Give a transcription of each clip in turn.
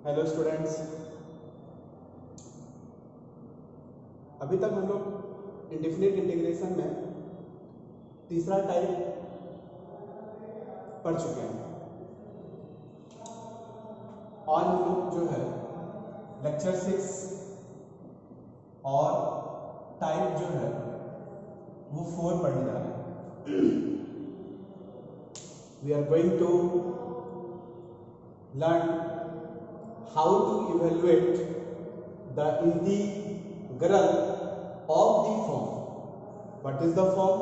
Hello students. अभी तक हम लोग इंडेफिनिट इंटीग्रेशन में तीसरा टाइप पढ़ चुके हैं। आज हम लोग जो है लेक्चर 6 और टाइप जो है वो 4 पढ़ने जा रहे हैं। We are going to learn how to evaluate the integral of the form. What is the form?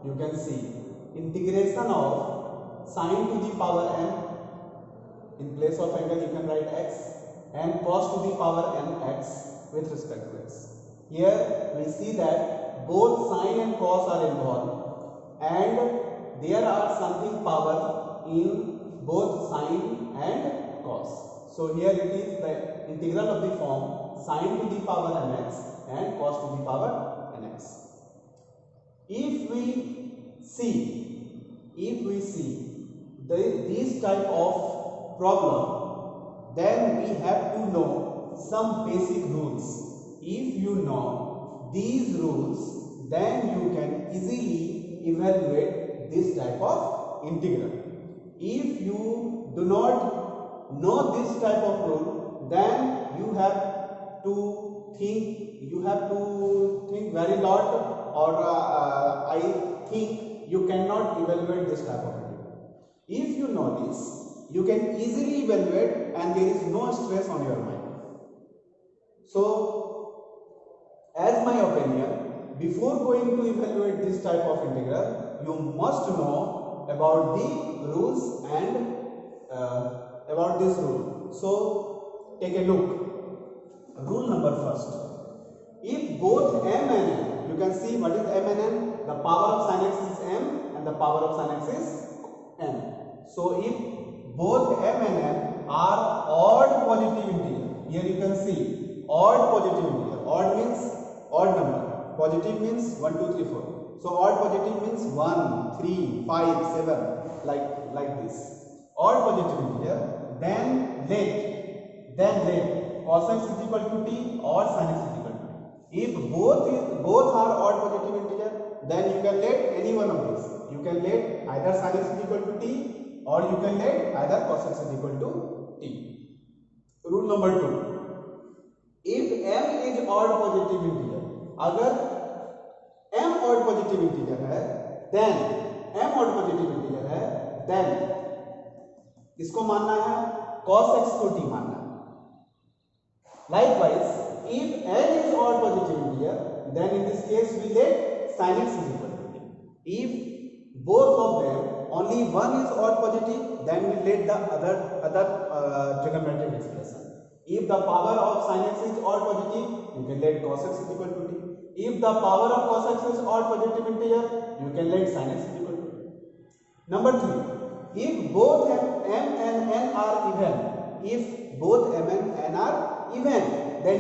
You can see integration of sine to the power n. In place of angle you can write x and cos to the power n x with respect to x. Here we see that both sine and cos are involved and there are something power in both sine and cos. So here it is the integral of the form sine to the power nx and cos to the power nx. If we see these type of problem, then we have to know some basic rules. If you know these rules, then you can easily evaluate this type of integral. If you do not know this type of rule, then you have to think very lot, or I think you cannot evaluate this type of integral. If you know this, you can easily evaluate and there is no stress on your mind. So as my opinion, before going to evaluate this type of integral, you must know about the rules and about this rule. So take a look. Rule number first. If both m and n, you can see what is m and n. The power of sin x is m and the power of sin x is n. So if both m and n are odd positive integer, here you can see odd positive integer. Odd means odd number. Positive means 1, 2, 3, 4. So odd positive means 1, 3, 5, 7, like this. Odd positive integer. Then let cos x is equal to t or sin x is equal to t. If both are odd positive integer, then you can let any one of these. You can let either sin x is equal to t or you can let either cos x is equal to t. Rule number 2. If m is odd positive integer, अगर m odd positive integer है, then इसको मानना है, cos x को t मानना है. Likewise, if n is odd positive integer, then in this case we let sin x is equal to t. If both of them only one is odd positive, then we let the other trigonometric expression. If the power of sin x is odd positive, you can let cos x is equal to t. If the power of cos x is odd positive integer, you can let sin x is equal to t. Number 3. If both m and n are even, then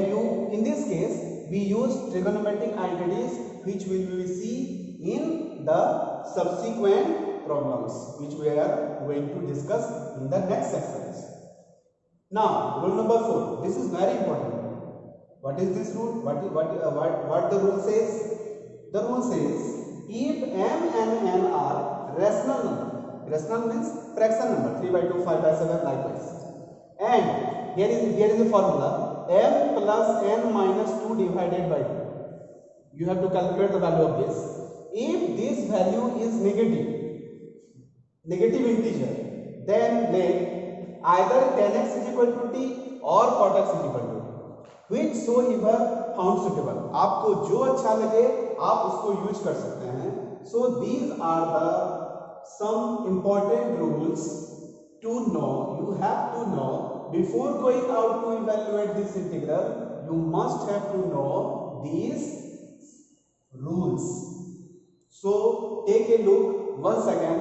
in this case we use trigonometric identities which we will see in the subsequent problems which we are going to discuss in the next sections. Now rule number 4. This is very important. What is this rule? What the rule says? The rule says if m and n are rational number. Rational means fraction number, 3 by 2, 5 by 7, likewise. And here is a formula, m plus n minus 2 divided by 2. You have to calculate the value of this. If this value is negative integer, then let either tan x is equal to t or cot x is equal to t. Whichsoever found suitable. आपको जो अच्छा लगे आप उसको use कर सकते हैं. So these are the some important rules to know. You have to know before going out to evaluate this integral. You must have to know these rules. So take a look once again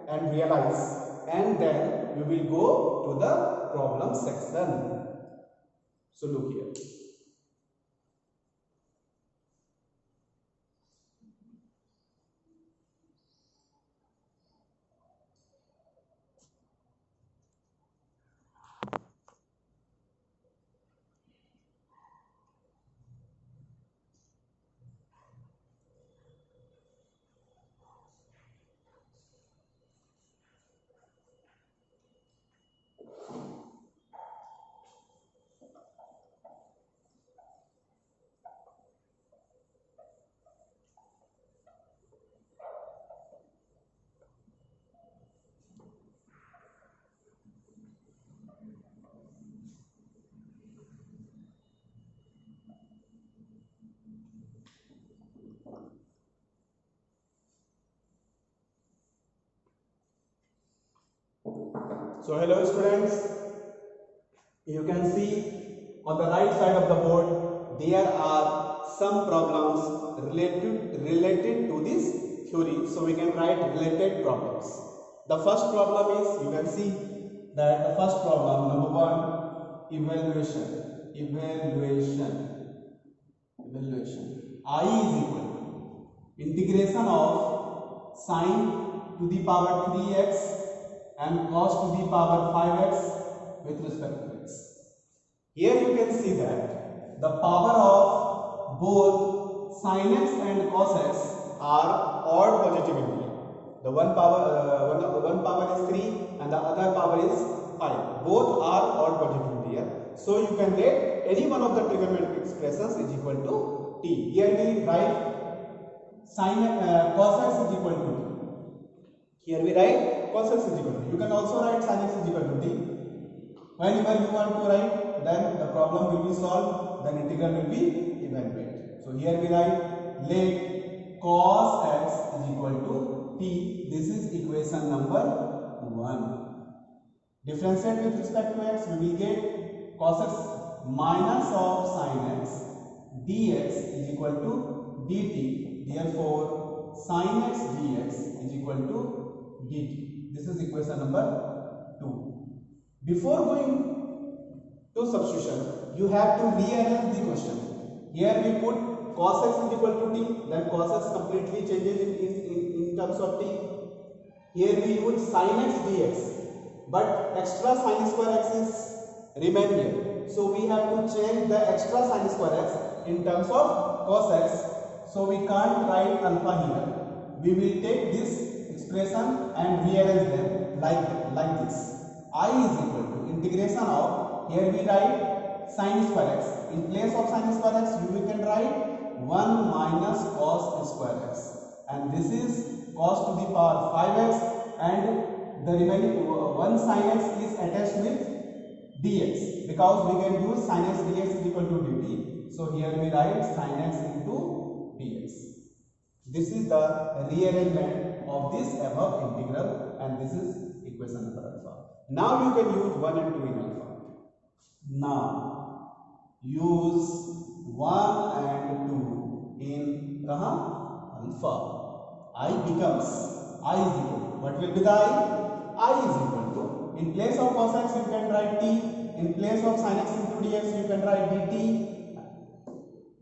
and realize, and then you will go to the problem section. So look here. So hello students, you can see on the right side of the board there are some problems related to this theory. So we can write related problems. The first problem is, you can see that the first problem, number 1, evaluation. I is equal to integration of sine to the power 3x and cos to the power 5x with respect to x. Here you can see that the power of both sin x and cos x are odd positive integer. The one power is 3 and the other power is 5. Both are odd positive integer. So you can write any one of the trigonometric expressions is equal to t. Here we write cos x is equal to t. Here we write cos x is equal to t. You can also write sin x is equal to t. Whenever you want to write, then the problem will be solved, then integral will be evaluated. So here we write let cos x is equal to t. This is equation number 1. Differentiate with respect to x, we will get cos x minus of sin x dx is equal to dt. Therefore, sin x dx is equal to dt. This is equation number 2. Before going to substitution, you have to rearrange the question. Here we put cos x is equal to t, then cos x completely changes in terms of t. Here we use sin x dx, but extra sin square x is remain here. So we have to change the extra sin square x in terms of cos x. So we can't write alpha here. We will take this expression and rearrange them like this. I is equal to integration of, here we write sin square x. In place of sin square x, we can write 1 minus cos square x. And this is cos to the power 5x, and the remaining 1 sin x is attached with dx, because we can use sin x dx is equal to dt. So here we write sin x into dx. This is the rearrangement of this above integral, and this is equation number alpha. Now you can use 1 and 2 in alpha. Now use 1 and 2 in alpha. I becomes, I is equal to, what will be the I is equal to, in place of cos x you can write t, in place of sin x into dx you can write dt.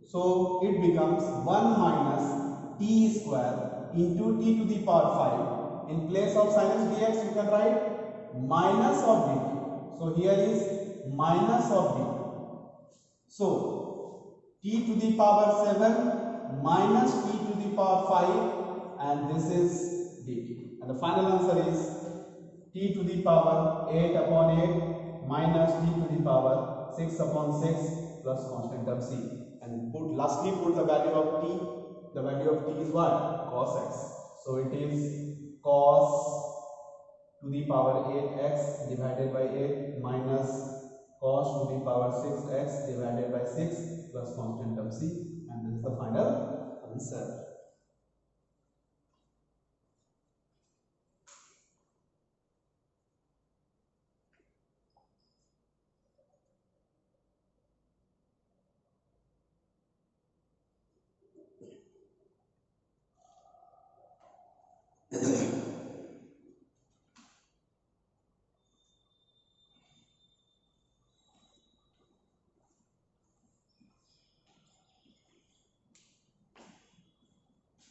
So it becomes 1 minus t square into t to the power 5. In place of sin x dx you can write minus of dt. So here is minus of dt. So t to the power 7 minus t to the power 5, and this is dt. And the final answer is t to the power 8 upon 8 minus t to the power 6 upon 6 plus constant term c. And lastly put the value of t. The value of t is what? Cos x. So it is cos to the power 8x divided by 8 minus cos to the power 6x divided by 6 plus constant term c, and this is the final answer.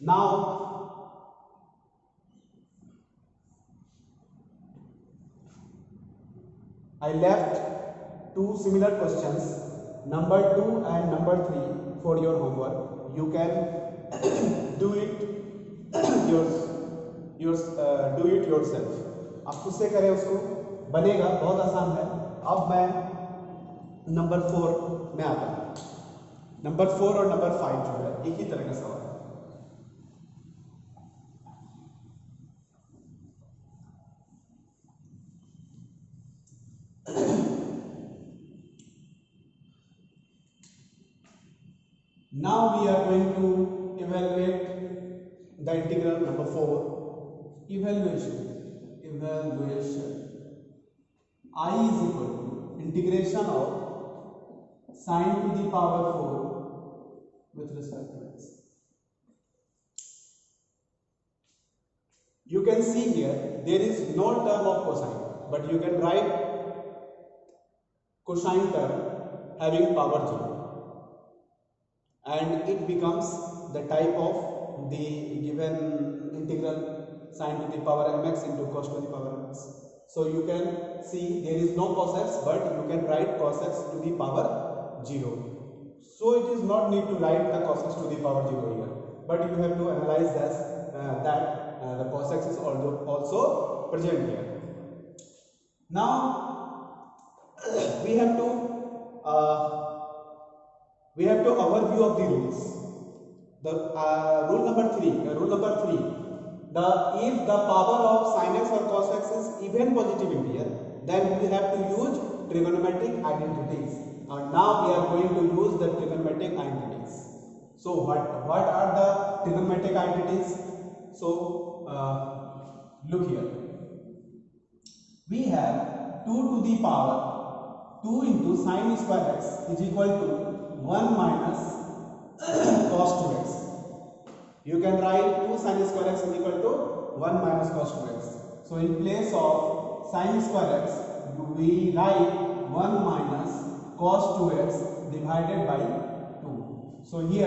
Now I left two similar questions, number 2 and number 3, for your homework. You can do it do it yourself. आप खुद से करें उसको, बनेगा, बहुत आसान है. अब मैं नंबर 4 में आता हूँ. नंबर 4 और नंबर 5 जो है एक ही तरह का सवाल है. Now we are going to evaluate the integral number 4. Evaluation. I is equal to integration of sine to the power 4 with respect to x. You can see here there is no term of cosine, but you can write cosine term having power 0, and it becomes the type of the given integral sine to the power mx into cos to the power mx. So you can see there is no cos x, but you can write cos x to the power 0. So it is not need to write the cos x to the power 0 here, but you have to analyze this, that the cos x is also present here. Now we have to overview of the rules. The rule number 3. If the power of sin x or cos x is even positive integer, then we have to use trigonometric identities. And now we are going to use the trigonometric identities. So what are the trigonometric identities? So look here. We have 2 to the power 2 into sin square x is equal to 1 minus cos 2x. You can write 2 sin square x is equal to 1 minus cos 2x. So in place of sin square x, we write 1 minus cos 2x divided by 2. So here